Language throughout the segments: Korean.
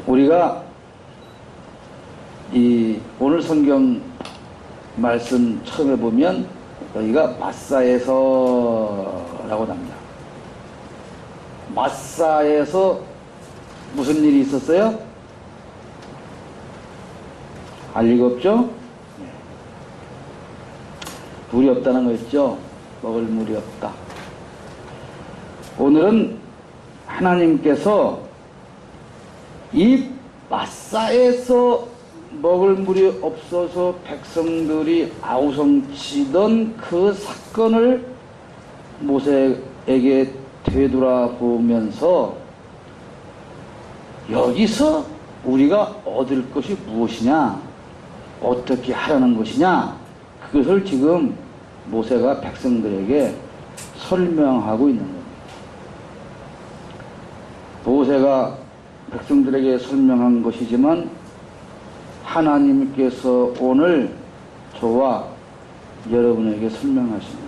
우리가 이 오늘 성경 말씀 처음에 보면 여기가 마사에서라고 납니다. 마사에서 무슨 일이 있었어요? 알 리가 없죠? 물이 없다는 거 있죠? 먹을 물이 없다. 오늘은 하나님께서 이 마사에서 먹을 물이 없어서 백성들이 아우성치던 그 사건을 모세에게 되돌아보면서 여기서 우리가 얻을 것이 무엇이냐, 어떻게 하라는 것이냐, 그것을 지금 모세가 백성들에게 설명하고 있는 겁니다. 모세가 백성들에게 설명한 것이지만 하나님께서 오늘 저와 여러분에게 설명하십니다.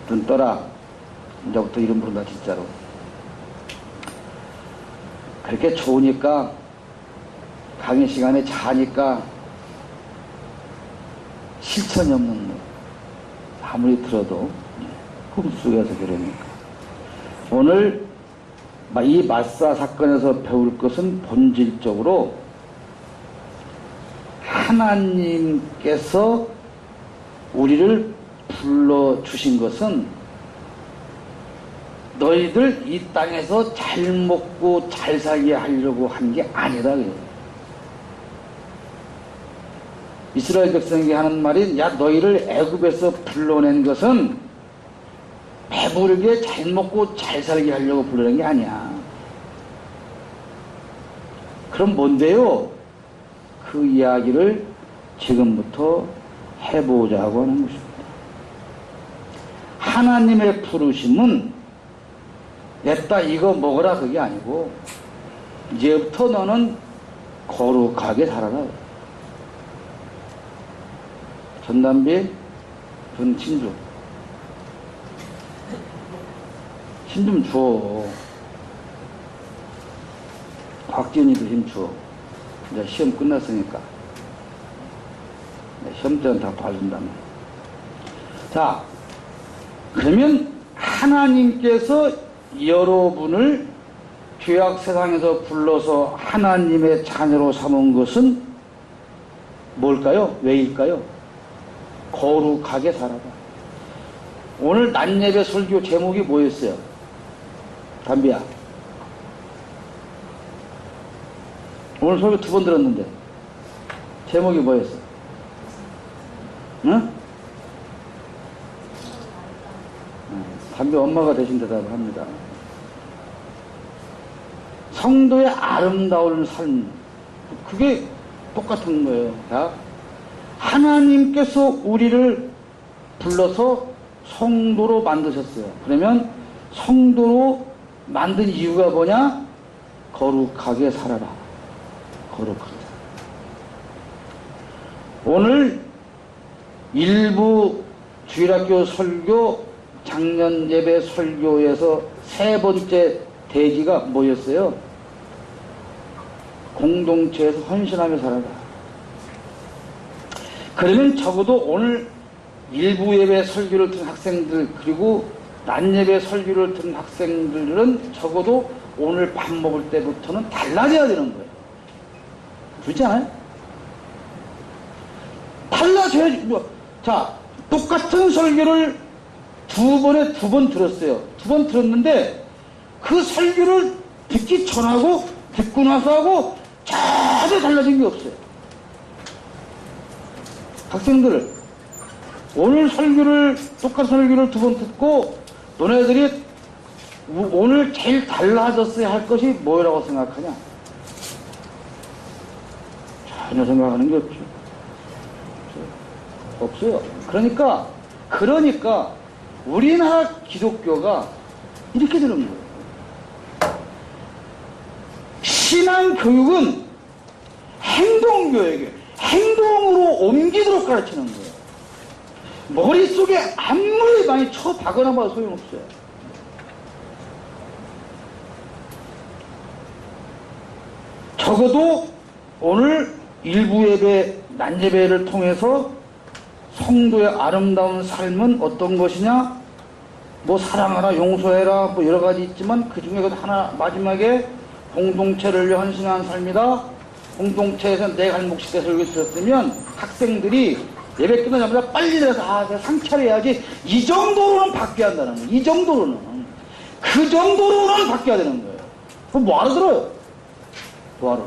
눈 떠라. 이제부터 이름 부른다 진짜로. 그렇게 좋으니까 강의 시간에 자니까 실천이 없는 거. 아무리 들어도 꿈속에서 그러니까. 오늘 이 마사 사건에서 배울 것은 본질적으로 하나님께서 우리를 불러주신 것은 너희들 이 땅에서 잘 먹고 잘 살게 하려고 한 게 아니라 그래요. 이스라엘 백성에게 하는 말인, 야 너희를 애굽에서 불러낸 것은 배부르게 잘 먹고 잘 살게 하려고 불러낸 게 아니야. 그럼 뭔데요? 그 이야기를 지금부터 해보자고 하는 것입니다. 하나님의 부르심은 냈다 이거 먹어라 그게 아니고 이제부터 너는 거룩하게 살아라. 전담비 전 친주 힘 좀 줘. 곽지연이도 힘 줘. 이제 시험 끝났으니까 시험 때는 다 봐준다면. 자, 그러면 하나님께서 여러분을 죄악 세상에서 불러서 하나님의 자녀로 삼은 것은 뭘까요? 왜일까요? 거룩하게 살아라. 오늘 낮예배 설교 제목이 뭐였어요? 담비야. 오늘 설교 2번 들었는데 제목이 뭐였어? 응? 담비 엄마가 대신 대답을 합니다. 성도의 아름다운 삶, 그게 똑같은 거예요. 자, 하나님께서 우리를 불러서 성도로 만드셨어요. 그러면 성도로 만든 이유가 뭐냐? 거룩하게 살아라. 거룩하게. 오늘 일부 주일학교 설교, 작년 예배 설교에서 3번째 대지가 뭐였어요? 공동체에서 헌신하며 살아라. 그러면 적어도 오늘 일부 예배 설교를 듣는 학생들, 그리고 낮 예배 설교를 듣는 학생들은 적어도 오늘 밥 먹을 때부터는 달라져야 되는 거예요. 그렇지 않아요? 달라져야지. 자, 똑같은 설교를 2번 들었어요. 2번 들었는데 그 설교를 듣기 전하고 듣고 나서 하고 전혀 달라진 게 없어요. 학생들, 오늘 설교를, 똑같은 설교를 2번 듣고 너네들이 오늘 제일 달라졌어야 할 것이 뭐라고 생각하냐? 전혀 생각하는 게 없죠. 없어요. 그러니까 우리나라 기독교가 이렇게 되는 거예요. 신앙교육은 행동교육이에요. 행동으로 옮기도록 가르치는 거예요. 머릿속에 아무리 많이 쳐박거나 봐도 소용없어요. 적어도 오늘 일부 예배, 낮 예배를 통해서 성도의 아름다운 삶은 어떤 것이냐? 뭐 사랑하라, 용서해라, 뭐 여러 가지 있지만 그 중에 하나 마지막에 공동체를 위해 헌신한 삶이다. 공동체에서 내 갈목시 대 설교 들었으면 학생들이 예배 끝나자마자 빨리 내려서 내가 상차려야지. 이 정도로는 바뀌어야 한다는 거예요. 이 정도로는. 그 정도로는 바뀌어야 되는 거예요. 그럼 뭐하러 들어요? 뭐하러?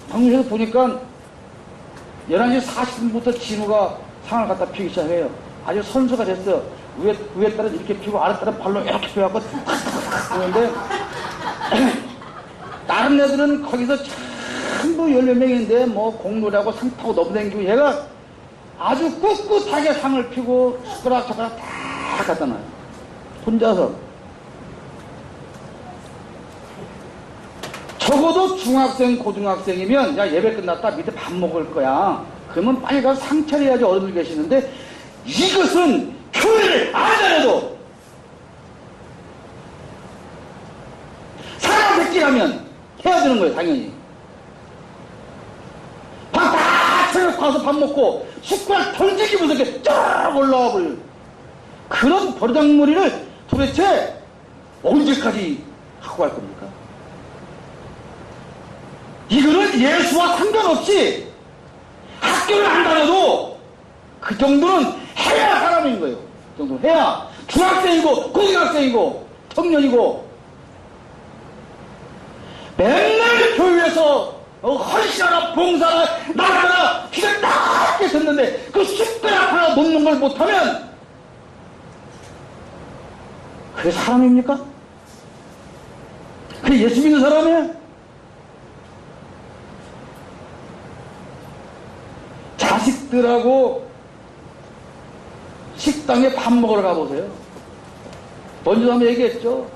방송에서 보니까 11시 40분부터 진우가 상을 갖다 피기 시작해요. 아주 선수가 됐어요. 위에 따라 이렇게 피고 아래 따라 발로 이렇게 피워갖고 그런데 다른 애들은 거기서 전부 10명인데 뭐 공놀이하고 상 타고 넘댕기고 얘가 아주 꿋꿋하게 상을 피고 숟가락 다 갖다 놔요. 혼자서. 적어도 중학생, 고등학생이면 야 예배 끝났다 밑에 밥 먹을 거야. 그러면 빨리 가서 상 차려야지 어른들 계시는데 이것은 교회를 안 다녀도 사람 새끼라면 해야 되는 거예요. 당연히. 밥 다 차려서 가서 밥 먹고 숟가락 던지기 무섭게 쫙 올라와 버려요. 그런 버르장머리를 도대체 언제까지 하고 갈 겁니까? 이거는 예수와 상관없이 학교를 안 다녀도 그 정도는 해야 사람인 거예요. 그 정도는 해야 중학생이고 고등학생이고 청년이고 맨날 교회에서 헌신하라 봉사하라 나가라 기가 딱 깼었는데 그 숟가락 하나 놓는 걸 못하면 그게 사람입니까? 그게 예수 믿는 사람이에요? 자식들하고 식당에 밥 먹으러 가보세요. 먼저 한번 얘기했죠.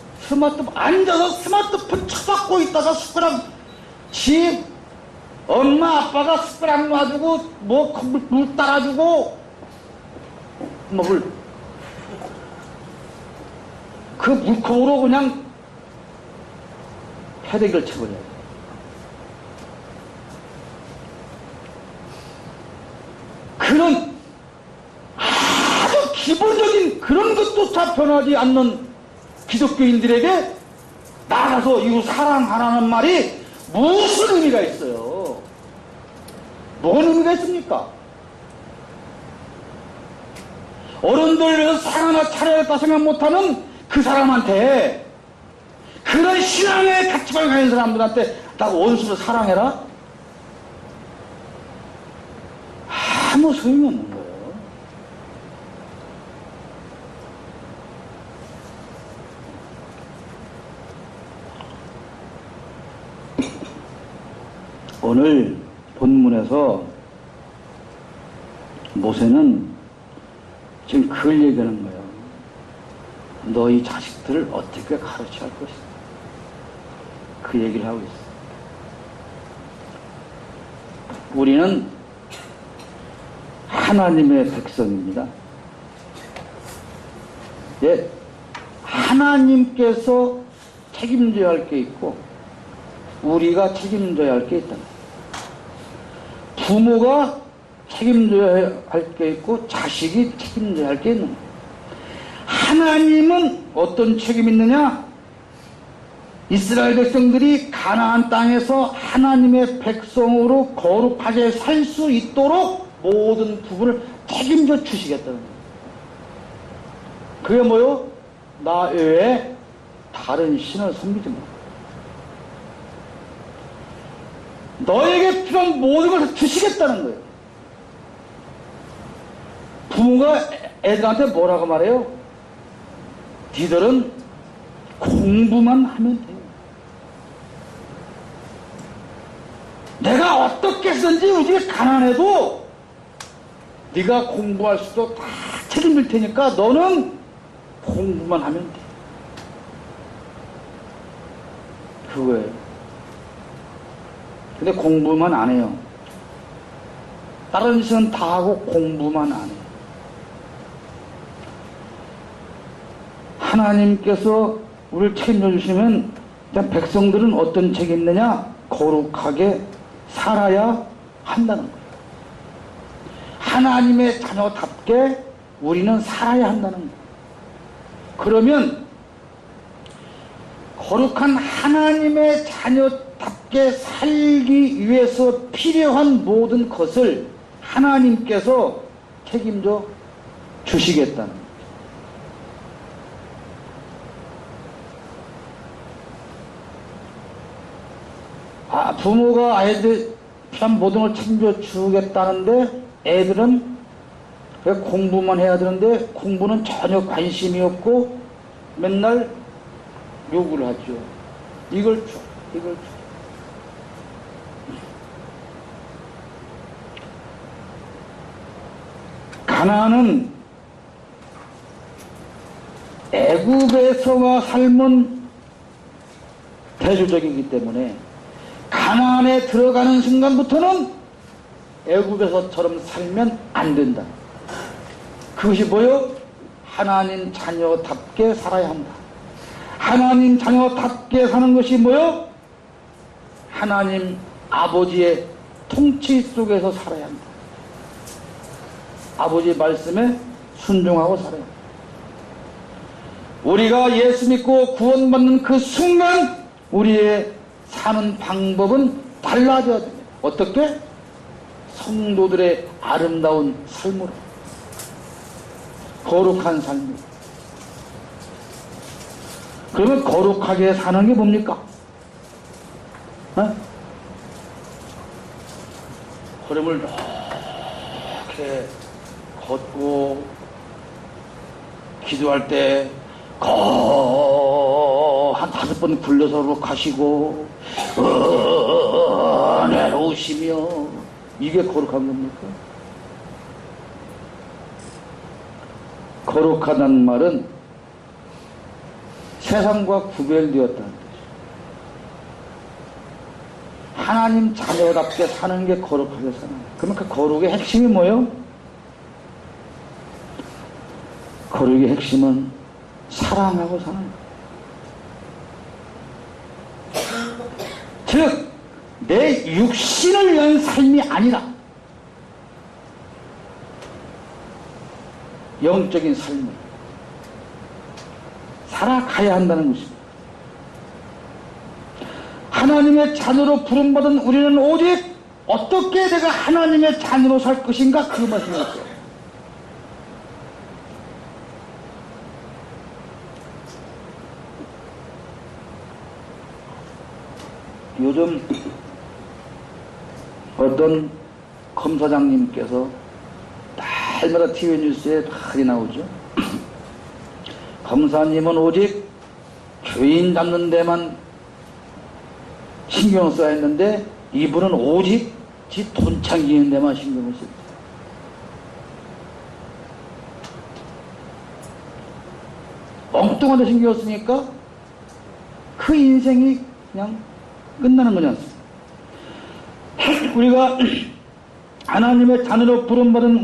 앉아서 스마트폰 쳐박고 있다가 숟가락 집 엄마 아빠가 숟가락 놔주고 뭐 물 따라주고 물 그 물컵으로 그냥 패대기를 쳐버려요. 그런 아주 기본적인 그런 것조차 변하지 않는 기독교인들에게 나가서 이거 사랑하라는 말이 무슨 의미가 있어요? 뭔 의미가 있습니까? 어른들 위해서 상 하나 차려야겠다 생각 못하는 그 사람한테 그런 신앙의 가치관을 가진 사람들한테 나 원수를 사랑해라? 아무 소용이 없는 거예요. 오늘 본문에서 모세는 지금 그걸 얘기하는 거예요. 너희 자식들을 어떻게 가르쳐야 할 것이다. 그 얘기를 하고 있어요. 우리는 하나님의 백성입니다. 예, 하나님께서 책임져야 할 게 있고 우리가 책임져야 할 게 있다. 부모가 책임져야 할 게 있고 자식이 책임져야 할 게 있는 거예요. 하나님은 어떤 책임이 있느냐? 이스라엘 백성들이 가나안 땅에서 하나님의 백성으로 거룩하게 살 수 있도록 모든 부분을 책임져 주시겠다는 거예요. 그게 뭐요? 나 외에 다른 신을 섬기지 마. 너에게 필요한 모든 걸 주시겠다는 거예요. 부모가 애들한테 뭐라고 말해요? 니들은 공부만 하면 돼. 내가 어떻게 쓰든지 우리 집에 가난해도 네가 공부할 수도 다 책임질 테니까 너는 공부만 하면 돼. 그거예요. 근데 공부만 안 해요. 다른 짓은 다 하고 공부만 안 해요. 하나님께서 우리를 책임져 주시면 백성들은 어떤 책이 있느냐? 거룩하게 살아야 한다는 거예요. 하나님의 자녀답게 우리는 살아야 한다는 거예요. 그러면 거룩한 하나님의 자녀답게 살기 위해서 필요한 모든 것을 하나님께서 책임져 주시겠다는 거예요. 부모가 아이들 필요한 모든 걸 책임져 주겠다는데 애들은 왜 공부만 해야 되는데 공부는 전혀 관심이 없고 맨날 요구를 하죠. 이걸 줘, 이걸 줘. 가나안은 애굽에서와 삶은 대조적이기 때문에 가나안에 들어가는 순간부터는 애굽에서처럼 살면 안 된다. 그것이 뭐요? 하나님 자녀답게 살아야 한다. 하나님 자녀답게 사는 것이 뭐요? 하나님 아버지의 통치 속에서 살아야 한다. 아버지 말씀에 순종하고 살아야 한다. 우리가 예수 믿고 구원받는 그 순간 우리의 사는 방법은 달라져야 됩니다. 어떻게? 성도들의 아름다운 삶으로, 거룩한 삶으로. 그러면 거룩하게 사는 게 뭡니까? 걸음을 이렇게 걷고 기도할 때 한 5번 굴려서 가시고 내려오시며, 이게 거룩한 겁니까? 거룩하다는 말은 세상과 구별되었다는 뜻이에요. 하나님 자녀답게 사는 게 거룩하게 사는 거예요. 그러면 그 거룩의 핵심이 뭐예요? 거룩의 핵심은 사랑하고 사는 거예요. 즉, 내 육신을 위한 삶이 아니라 영적인 삶을 살아가야 한다는 것입니다. 하나님의 자녀로 부름받은 우리는 오직 어떻게 내가 하나님의 자녀로 살 것인가, 그 말씀이었어요. 요즘 어떤 검사장님께서 날마다 TV 뉴스에 많이 나오죠. 검사님은 오직 죄인 잡는 데만 신경 써야 했는데 이분은 오직 지 돈 챙기는 데만 신경을 씁니다. 엉뚱한 데 신경 쓰니까 그 인생이 그냥 끝나는 거지 않습니까? 우리가 하나님의 자녀로 부름받은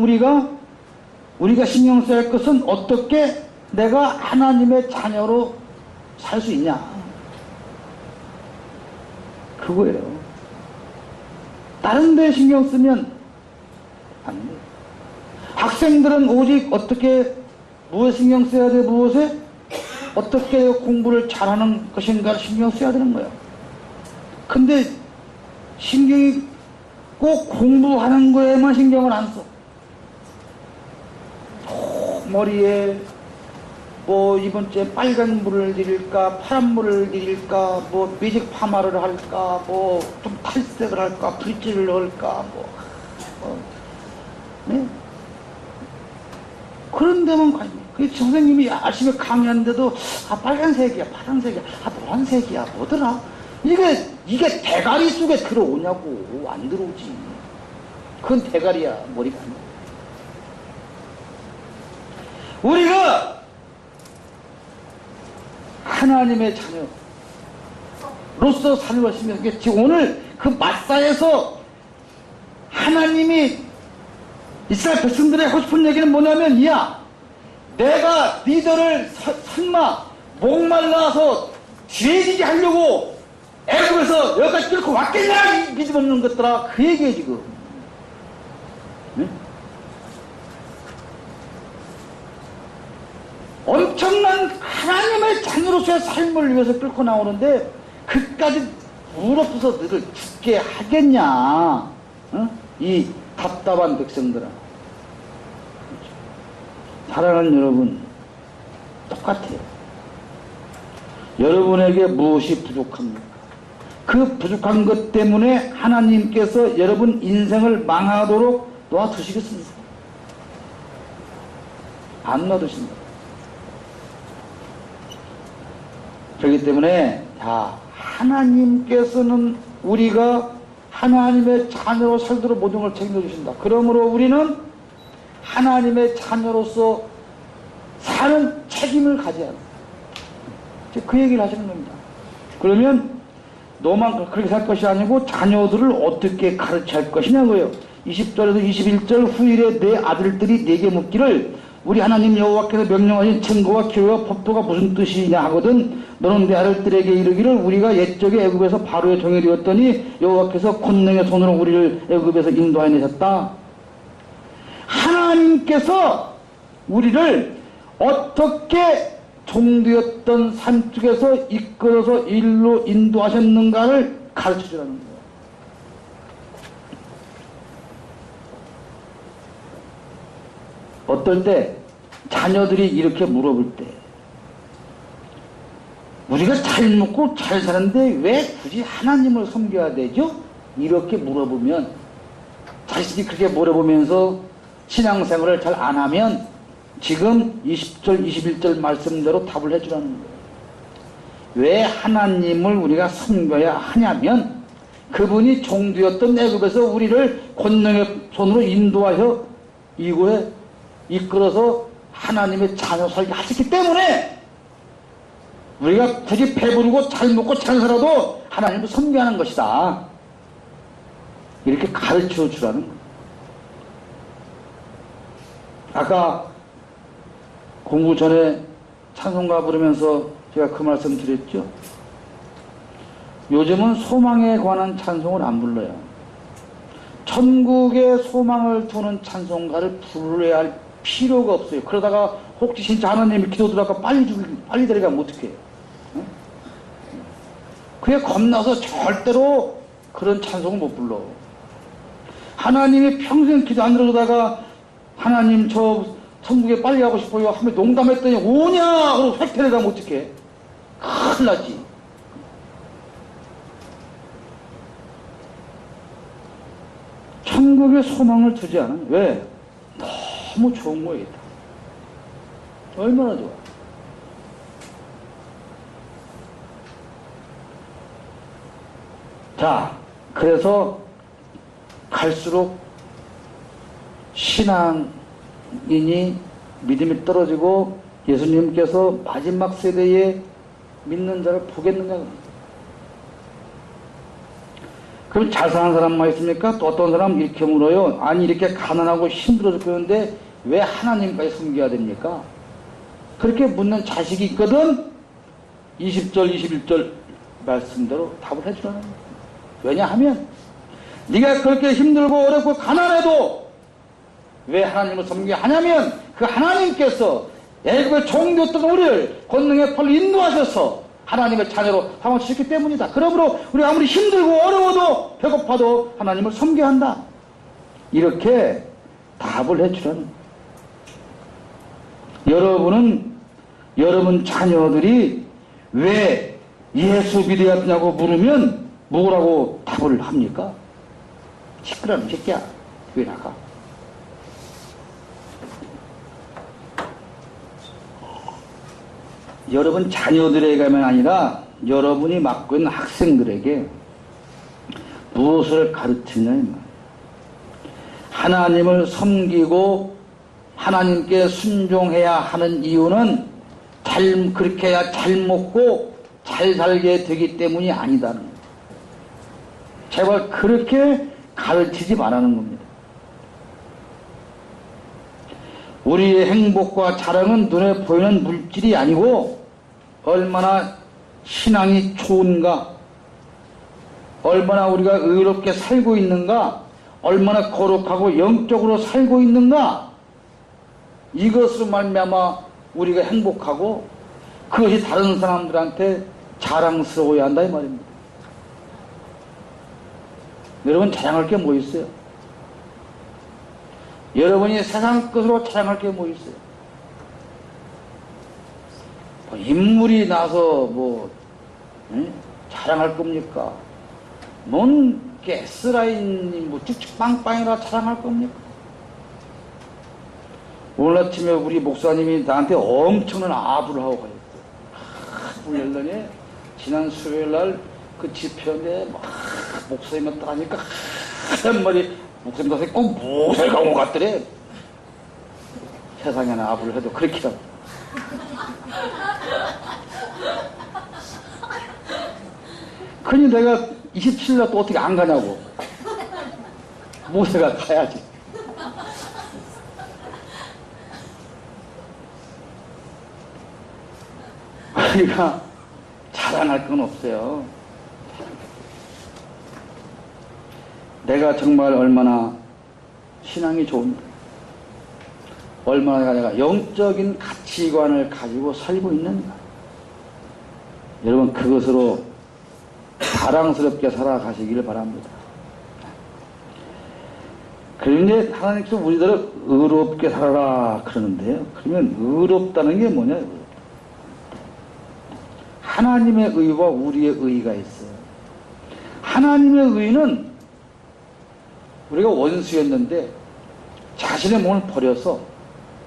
우리가 신경 써야 할 것은 어떻게 내가 하나님의 자녀로 살 수 있냐, 그거예요. 다른 데 신경 쓰면 안 돼요. 학생들은 오직 어떻게, 무엇에 신경 써야 돼, 무엇에 어떻게 공부를 잘하는 것인가 신경 써야 되는 거예요. 근데 신경이 꼭 공부하는 거에만 신경을 안 써. 머리에 뭐 이번 주에 빨간 물을 들일까, 파란 물을 들일까, 뭐 미직 파마를 할까, 뭐 좀 탈색을 할까, 브릿지를 넣을까, 네? 그런 데만 관심. 그 선생님이 열심히 강의하는데도 빨간색이야, 파란색이야, 노란색이야, 뭐더라? 이게 대가리 속에 들어오냐고. 안 들어오지. 그건 대가리야, 머리가 아니야. 우리가 하나님의 자녀로서 살아가시면, 지금 오늘 그 마사에서 하나님이 이스라엘 백성들이 하고 싶은 얘기는 뭐냐면, 내가 니들을 설마 목말라서 죄지게 하려고 애국에서 여기까지 끌고 왔겠냐, 이 믿음 없는 것들아. 그 얘기예요 지금. 네? 엄청난 하나님의 자녀로서의 삶을 위해서 끌고 나오는데 그까지 무릎부서 너를 죽게 하겠냐, 어? 이 답답한 백성들아. 사랑하는 여러분, 똑같아요. 여러분에게 무엇이 부족합니까? 그 부족한 것 때문에 하나님께서 여러분 인생을 망하도록 놔두시겠습니까? 안 놔두십니다. 그렇기 때문에 하나님께서는 우리가 하나님의 자녀로 살도록 모든 걸 책임져 주신다. 그러므로 우리는 하나님의 자녀로서 사는 책임을 가져야 한다. 그 얘기를 하시는 겁니다. 그러면 너만 그렇게 살 것이 아니고 자녀들을 어떻게 가르쳐야 할 것이냐고요. 20절에서 21절 후일에 내 아들들이 내게 묻기를 우리 하나님 여호와께서 명령하신 증거와 기록과 법도가 무슨 뜻이냐 하거든 너는 내 아들들에게 이르기를 우리가 옛적에 애굽에서 바로의 종이 되었더니 여호와께서 권능의 손으로 우리를 애굽에서 인도하여 내셨다. 하나님께서 우리를 어떻게 종되었던 산쪽에서 이끌어서 일로 인도하셨는가를 가르쳐주라는 거예요. 어떨 때 자녀들이 이렇게 물어볼 때 우리가 잘 먹고 잘 사는데 왜 굳이 하나님을 섬겨야 되죠? 이렇게 물어보면 자식이 그렇게 물어보면서 신앙생활을 잘 안 하면 지금 20절 21절 말씀대로 답을 해주라는 거예요. 왜 하나님을 우리가 섬겨야 하냐면 그분이 종되었던 애굽에서 우리를 권능의 손으로 인도하여 이곳에 이끌어서 하나님의 자녀 살게 하셨기 때문에 우리가 굳이 배부르고 잘 먹고 잘 살아도 하나님을 섬겨하는 것이다. 이렇게 가르쳐 주라는 거예요. 아까 공부 전에 찬송가 부르면서 제가 그 말씀 드렸죠. 요즘은 소망에 관한 찬송을 안 불러요. 천국의 소망을 두는 찬송가를 불러야 할 필요가 없어요. 그러다가 혹시 진짜 하나님이 기도 들어가 빨리 데려가면 어떡해요? 응? 그게 겁나서 절대로 그런 찬송을 못 불러. 하나님이 평생 기도 안 들어주다가 하나님 저 천국에 빨리 가고 싶어요 하면 농담했더니 오냐 하고 획 데려가면 어떡해? 큰일 나지. 천국에 소망을 두지 않아요. 왜? 너무 좋은 거예요. 얼마나 좋아. 자, 그래서 갈수록 신앙인이 믿음이 떨어지고 예수님께서 마지막 세대에 믿는 자를 보겠느냐. 그럼 잘 사는 사람만 있습니까? 또 어떤 사람 이렇게 물어요. 아니 이렇게 가난하고 힘들어 죽겠는데 왜 하나님까지 섬겨야 됩니까? 그렇게 묻는 자식이 있거든. 20절 21절 말씀대로 답을 해주라는 거예요. 왜냐하면 네가 그렇게 힘들고 어렵고 가난해도 왜 하나님을 섬기게 하냐면 그 하나님께서 애굽의 종되었던 우리를 권능의 팔로 인도하셔서 하나님의 자녀로 삼아주셨기 때문이다. 그러므로 우리가 아무리 힘들고 어려워도 배고파도 하나님을 섬겨야 한다. 이렇게 답을 해주라는 여러분은 여러분 자녀들이 왜 예수 믿어야 되냐고 물으면 뭐라고 답을 합니까? 시끄러운 새끼야. 왜 나가? 여러분 자녀들에게만 아니라 여러분이 맡고 있는 학생들에게 무엇을 가르치냐. 하나님을 섬기고 하나님께 순종해야 하는 이유는 그렇게 해야 잘 먹고 잘 살게 되기 때문이 아니다는 거예요. 제발 그렇게 가르치지 말라는 겁니다. 우리의 행복과 자랑은 눈에 보이는 물질이 아니고 얼마나 신앙이 좋은가, 얼마나 우리가 의롭게 살고 있는가, 얼마나 거룩하고 영적으로 살고 있는가, 이것으로 말미암아 우리가 행복하고 그것이 다른 사람들한테 자랑스러워야 한다 이 말입니다. 여러분 자랑할 게 뭐 있어요? 여러분이 세상 것으로 자랑할 게 뭐 있어요? 뭐 인물이 나서 뭐 자랑할 겁니까? 뭔 가스라인이 뭐 쭉쭉빵빵이라 자랑할 겁니까? 오늘 아침에 우리 목사님이 나한테 엄청난 아부를 하고 가셨어요. 우리 열더니 지난 수요일 날 그 집회인데 막 목사님을 따라하니까 한 마리 목사님 가서 꼭 무엇을 가고 갔더래. 세상에는 아부를 해도 그렇게 하고. 그니 내가 27일 또 어떻게 안 가냐고. 모세가 가야지. 그러니까 자랑할 건 없어요. 내가 정말 얼마나 신앙이 좋은가, 얼마나 내가 영적인 가치관을 가지고 살고 있는가. 여러분 그것으로 자랑스럽게 살아가시기를 바랍니다. 그런데 하나님께서 우리들을 의롭게 살아라 그러는데요. 그러면 의롭다는 게 뭐냐? 하나님의 의와 우리의 의가 있어요. 하나님의 의는 우리가 원수였는데 자신의 몸을 버려서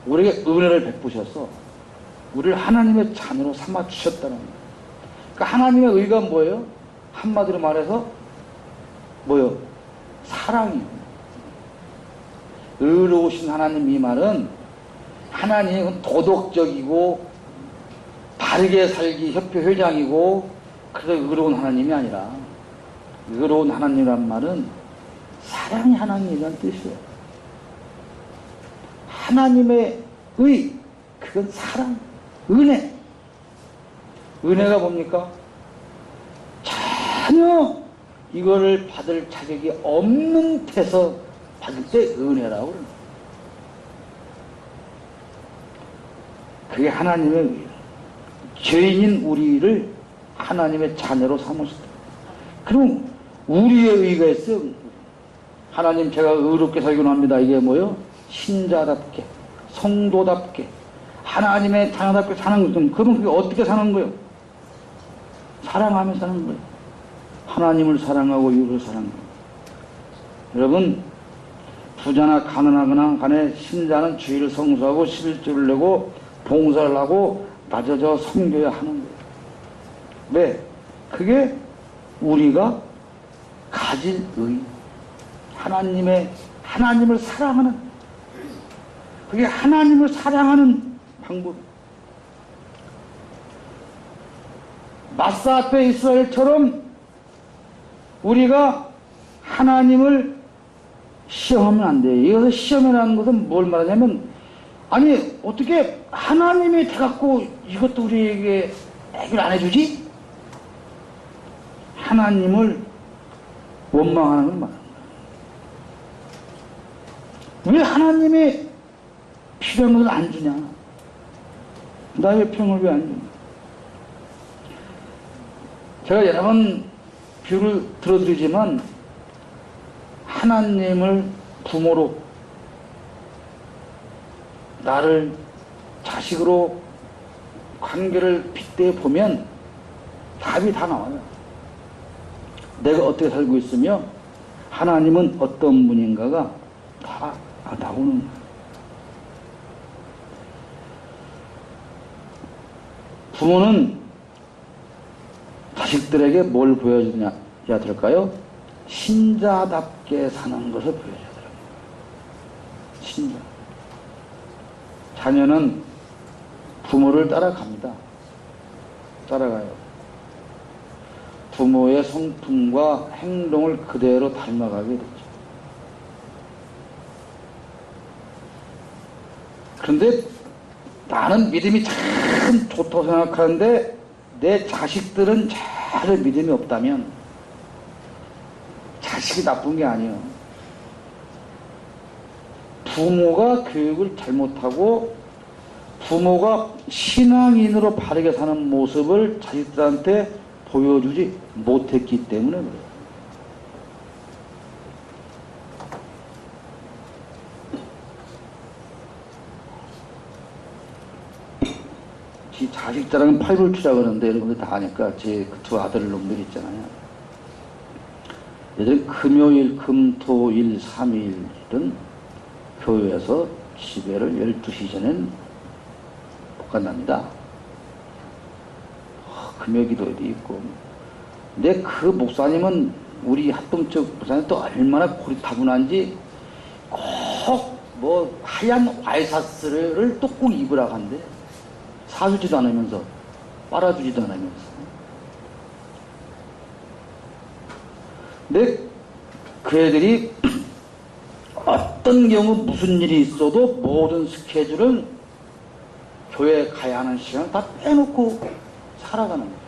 우리에게 은혜를 베푸셔서 우리를 하나님의 자녀로 삼아 주셨다는 거예요. 그러니까 하나님의 의가 뭐예요? 한마디로 말해서 뭐예요? 사랑이에요. 의로우신 하나님, 이 말은 하나님은 도덕적이고 바르게 살기 협회 회장이고 그래서 의로운 하나님이 아니라, 의로운 하나님이란 말은 사랑이 하나님이라는 뜻이에요. 하나님의 의, 그건 사랑, 은혜. 은혜가 뭡니까? 전혀 이거를 받을 자격이 없는 데서 받을 때 은혜라고 그래요. 그게 하나님의 의예요. 죄인인 우리를 하나님의 자녀로 삼으셨다. 그럼 우리의 의가 있어요. 하나님 제가 의롭게 살기로 합니다. 이게 뭐요? 신자답게, 성도답게, 하나님의 자녀답게 사는 거죠. 그러면 그게 어떻게 사는 거예요? 사랑하며 사는 거예요. 하나님을 사랑하고 이웃을 사랑하는 거예요. 여러분, 부자나 가난하거나 간에 신자는 주의를 성수하고 11조를 내고 봉사를 하고 낮아져 섬겨야 하는 거예요. 왜? 그게 우리가 가질 의, 하나님을 사랑하는, 그게 하나님을 사랑하는 방법. 마사 앞에 이스라엘처럼 우리가 하나님을 시험하면 안 돼요. 이것을 시험이라는 것은 뭘 말하냐면, 아니 어떻게 하나님이 돼갖고 이것도 우리에게 해결 안 해주지? 하나님을 원망하는 걸 말하는 거예요. 왜 하나님이 필요한 것을 안 주냐? 나의 평을 왜 안 주냐? 제가 여러 번 비유를 들어드리지만, 하나님을 부모로, 나를 자식으로 관계를 빗대어 보면 답이 다 나와요. 내가 어떻게 살고 있으며 하나님은 어떤 분인가가 다 나오는 거예요. 부모는 자식들에게 뭘 보여줘야 될까요? 신자답게 사는 것을 보여줘야 돼요. 신자. 자녀는 부모를 따라갑니다. 따라가요. 부모의 성품과 행동을 그대로 닮아가게 되죠. 근데 나는 믿음이 참 좋다고 생각하는데 내 자식들은 전혀 믿음이 없다면 자식이 나쁜 게 아니에요. 부모가 교육을 잘못하고 부모가 신앙인으로 바르게 사는 모습을 자식들한테 보여주지 못했기 때문에 그래요. 자식 자랑은 팔불출이라고 그러는데 여러분들 다 아니까 제 그 두 아들 놈들 있잖아요. 예전에 금요일, 금토일, 3일은 교회에서 집회를 12시 전엔 못 간답니다. 금요 기도회도 있고. 근데 그 목사님은 우리 합동적 목사님 또 얼마나 고리타분한지 꼭 뭐 하얀 와이셔츠를 또 꼭 입으라고 한대. 사주지도 않으면서 빨아주지도 않으면서. 근데 그 애들이 어떤 경우 무슨 일이 있어도 모든 스케줄은 교회 가야 하는 시간 다 빼놓고 살아가는 거예요.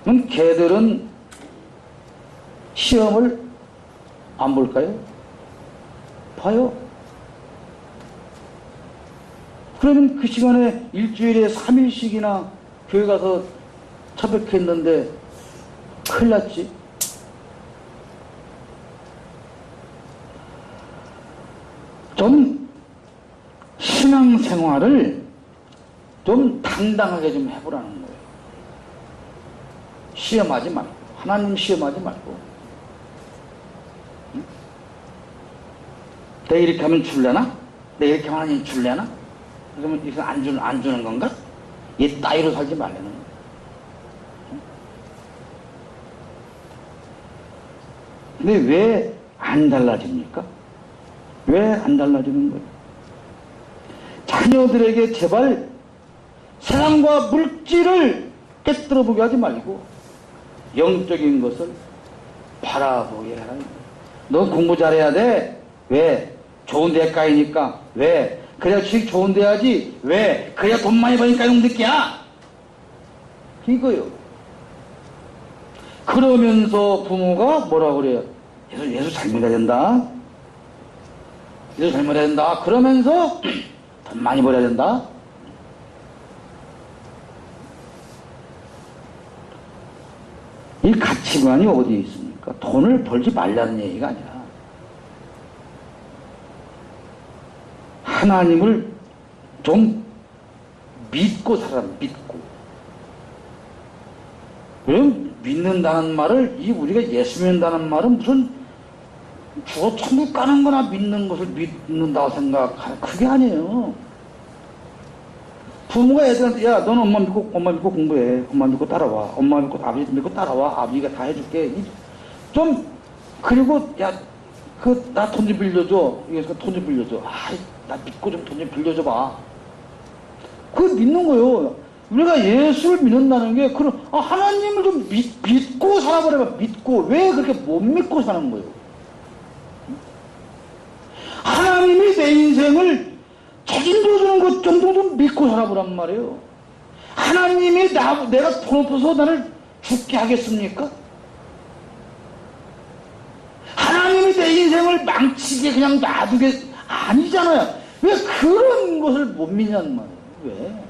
그럼 걔들은 시험을 안 볼까요? 봐요. 그러면 그 시간에 일주일에 3일씩이나 교회 가서 참석했는데 큰일 났지. 좀 신앙생활을 좀 당당하게 좀 해보라는 거예요. 시험하지 말고, 하나님 시험하지 말고. 응? 내가 이렇게 하면 줄래나? 내가 이렇게 하면 하나님 줄래나? 그러면 이거 안 주는 건가? 얘 따위로 살지 말라는 거예요. 응? 근데 왜 안 달라집니까? 왜 안 달라지는 거예요? 자녀들에게 제발 세상과 물질을 깨뜨려 보게 하지 말고 영적인 것을 바라보게 하라. 너 공부 잘해야 돼. 왜? 좋은 대학가이니까. 왜? 그래야 취직 좋은 데 하지. 왜? 그래야 돈 많이 버니까 용득이야. 이거요. 그러면서 부모가 뭐라 그래요? 예수 잘못해야 된다. 예수 잘못해야 된다. 그러면서 돈 많이 벌어야 된다. 이 가치관이 어디에 있습니까? 돈을 벌지 말라는 얘기가 아니라 하나님을 좀 믿고 살아라. 믿고. 그럼 믿는다는 말을 우리가 예수 믿는다는 말은 무슨 죽어 천국 가는 거나 믿는 것을 믿는다고 생각하는 그게 아니에요. 부모가 애들한테 야 너는 엄마 믿고 공부해. 엄마 믿고 따라와. 엄마 믿고 아버지 믿고 따라와. 아버지가 다 해줄게. 좀 그리고 야 그 나 돈 좀 빌려줘. 여기서 돈 좀 빌려줘. 나 믿고 좀 돈 좀 빌려줘봐. 그거 믿는 거예요. 우리가 예수를 믿는다는 게 그런 하나님을 좀 믿고 살아보려면 믿고 왜 그렇게 못 믿고 사는 거예요? 하나님이 내 인생을 책임져 주는 것 정도도 믿고 살아보란 말이에요. 하나님이 내가 돈 없어서 나를 죽게 하겠습니까? 하나님이 내 인생을 망치게 그냥 놔두게 아니잖아요. 왜 그런 것을 못 믿냐는 말이에요. 왜?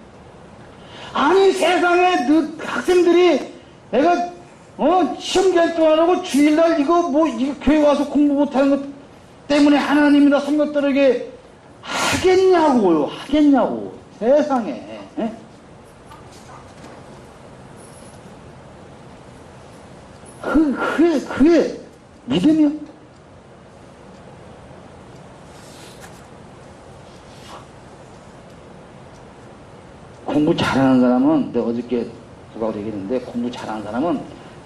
아니 세상에 학생들이 내가 시험 기간 동안 하고 주일날 이거 교회 와서 공부 못하는 것 때문에 하나님이나 성도들에게 하겠냐고요. 세상에. 에? 그게 믿음이요? 공부 잘하는 사람은 내가 어저께 누가 얘기했는데 공부 잘하는 사람은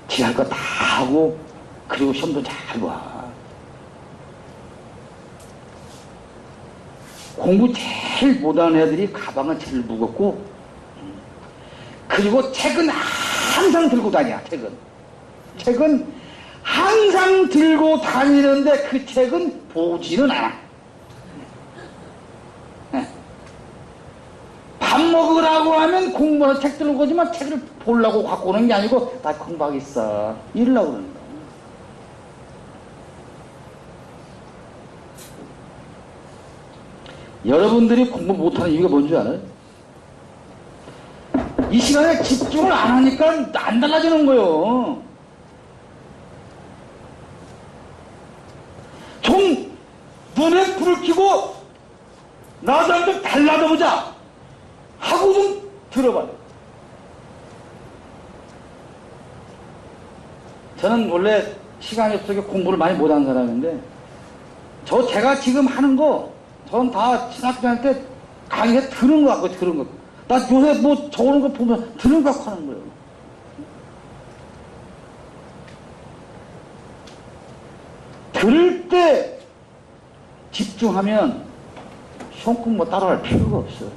지 할 거 다 하고 그리고 시험도 잘 봐. 공부 제일 못하는 애들이 가방은 제일 무겁고 그리고 책은 항상 들고 다녀. 책은 항상 들고 다니는데 그 책은 보지는 않아. 먹으라고 하면 공부하는 책 들고 오지만 책을 보려고 갖고 오는 게 아니고 나 공부하겠어 이러려고 그러는 거야. 여러분들이 공부 못하는 이유가 뭔지 알아요? 이 시간에 집중을 안 하니까 안 달라지는 거예요. 좀 눈에 불을 켜고 나도 좀 달라져 보자 하고 좀 들어봐요. 저는 원래 시간이 없어서 공부를 많이 못한 사람인데 제가 지금 하는 거 전 다 신학교 다닐 때 강의에 들은 거 같고 들은 거. 나 요새 뭐 적어놓은 거 보면 들은 거 같고 하는 거예요. 들을 때 집중하면 시험 공부 따로 할 필요가 없어요.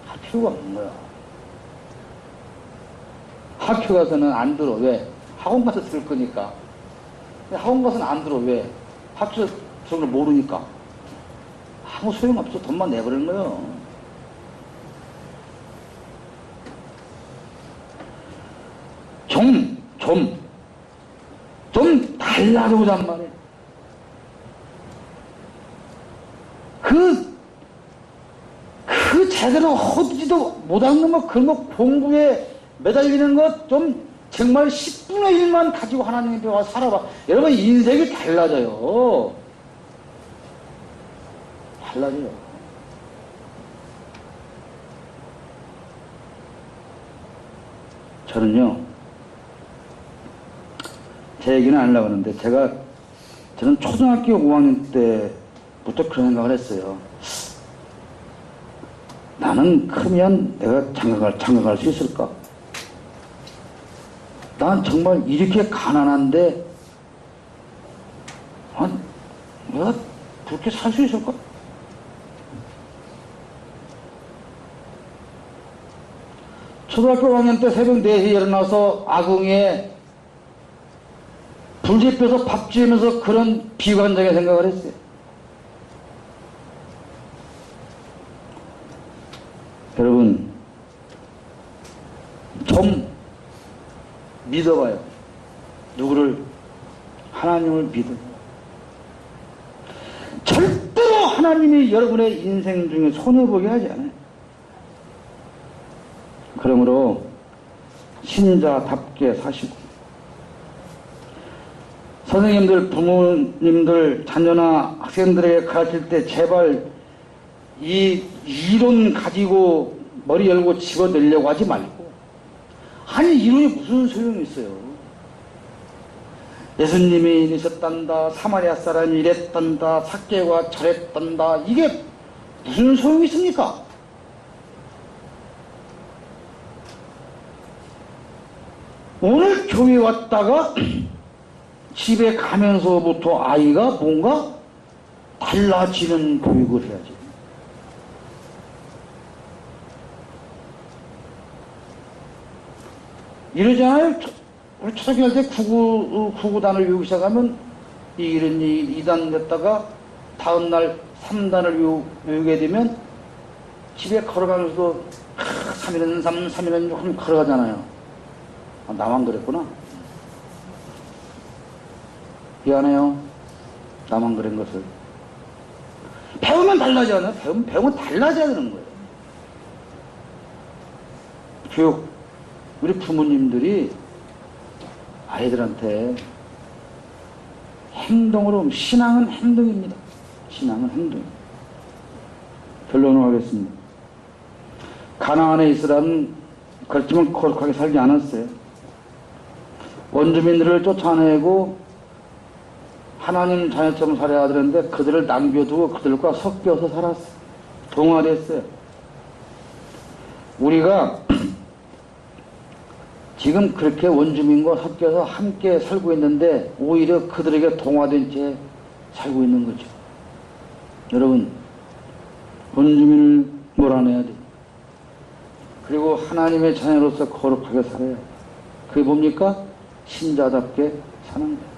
할 필요가 없는 거야. 학교 가서는 안 들어. 왜? 학원 가서 들을 거니까. 학원 가서는 안 들어. 왜? 학교에서 저런 걸 모르니까. 아무 소용없어. 돈만 내버리는 거예요. 좀 달라보잔 말이에요. 제대로 허지도 못하는 거, 그런 거 공부에 매달리는 것 좀 정말 10분의 1만 가지고 하나님 앞에 와서 살아봐. 여러분, 인생이 달라져요. 달라져요. 저는요, 제 얘기는 안 하려고 하는데, 저는 초등학교 5학년 때부터 그런 생각을 했어요. 나는 크면 내가 장가갈 수 있을까? 난 정말 이렇게 가난한데, 내가 그렇게 살 수 있을까? 초등학교 5학년 때 새벽 4시에 일어나서 아궁이에 불 지펴서 밥 지으면서 그런 비관적인 생각을 했어요. 여러분, 좀 믿어봐요. 누구를? 하나님을 믿어요. 절대로 하나님이 여러분의 인생 중에 손해보게 하지 않아요. 그러므로 신자답게 사시고, 선생님들, 부모님들, 자녀나 학생들에게 가르칠 때 제발 이 이론 가지고 머리 열고 집어넣으려고 하지 말고, 아니 이론이 무슨 소용이 있어요. 예수님이 이러셨단다, 사마리아 사람이 이랬단다, 삭개가 저랬단다, 이게 무슨 소용이 있습니까? 오늘 교회 왔다가 집에 가면서부터 아이가 뭔가 달라지는 교육을 해야지. 이러잖아요. 우리 초등학교 할 때 구구단을 외우기 시작하면 이런 2단 됐다가 다음날 3단을 외우게 되면 집에 걸어가면서 3일은 3, 3일은 6 하면 걸어가잖아요. 나만 그랬구나. 미안해요. 나만 그런 것을. 배우면 달라져. 배우면 달라져야 되는 거예요. 교육, 우리 부모님들이 아이들한테 행동으로, 신앙은 행동입니다. 신앙은 행동. 결론을 하겠습니다. 가나안에 이스라엘은 그렇지만 거룩하게 살지 않았어요. 원주민들을 쫓아내고 하나님 자녀처럼 살아야 되는데 그들을 남겨두고 그들과 섞여서 살았어요. 동아리 했어요. 우리가 지금 그렇게 원주민과 섞여서 함께 살고 있는데 오히려 그들에게 동화된 채 살고 있는 거죠. 여러분, 원주민을 몰아내야 돼요. 그리고 하나님의 자녀로서 거룩하게 살아야 돼요. 그게 뭡니까? 신자답게 사는 거예요.